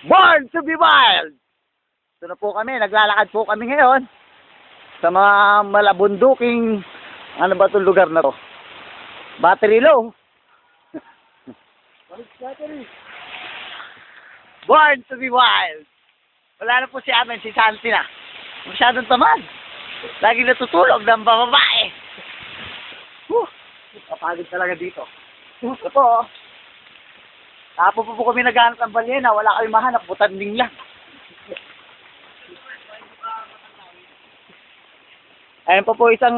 Born to be wild! Ito na po kami, naglalakad po kami ngayon sa mga malabunduking, ano ba itong lugar na to? Battery low. Born to be wild! Wala na po si amin, si Santi na. Masyadong tamad. Lagi natutulog ng bababae. Kapagod talaga dito. Ito po, tapos po kami naghanap ng balyena, wala kami mahanap, butanding lang. Ayan po isang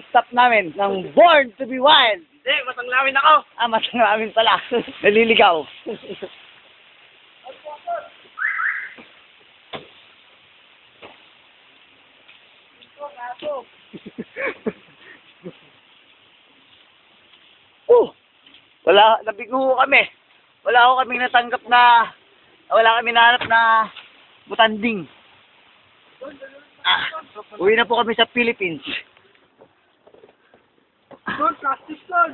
stop namin ng Born to be Wild. Hindi, masanglawin ako. Masanglawin pala. Naliligaw. Wala, nabigo kami. Wala ko kaming natanggap na, wala kami nahanap na butanding. Uwi na po kami sa Philippines. Doon, plastic doon.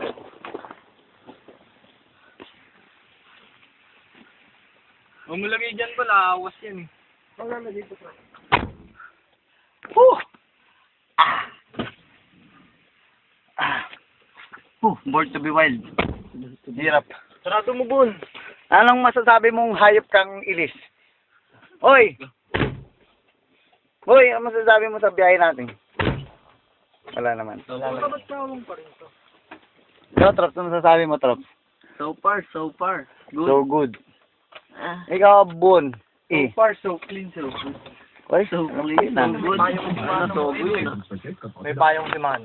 Huwag mo lagay dyan ba, naawas yan eh. Huwag mo lagay dito. Born to be wild. Hirap. Sarado mo, Bon. Anong masasabi mong hayop kang ilis? Hoy! Hoy, ano masasabi mo sa biyahe natin? Wala naman. Wala naman. Ba't pa rin ito? Ikaw, Trop, ano masasabi mo, Trop? So far. Good. So good. Ikaw, Bon. So far, so clean, so good. Hoy, So clean, so good. May payong si Mano.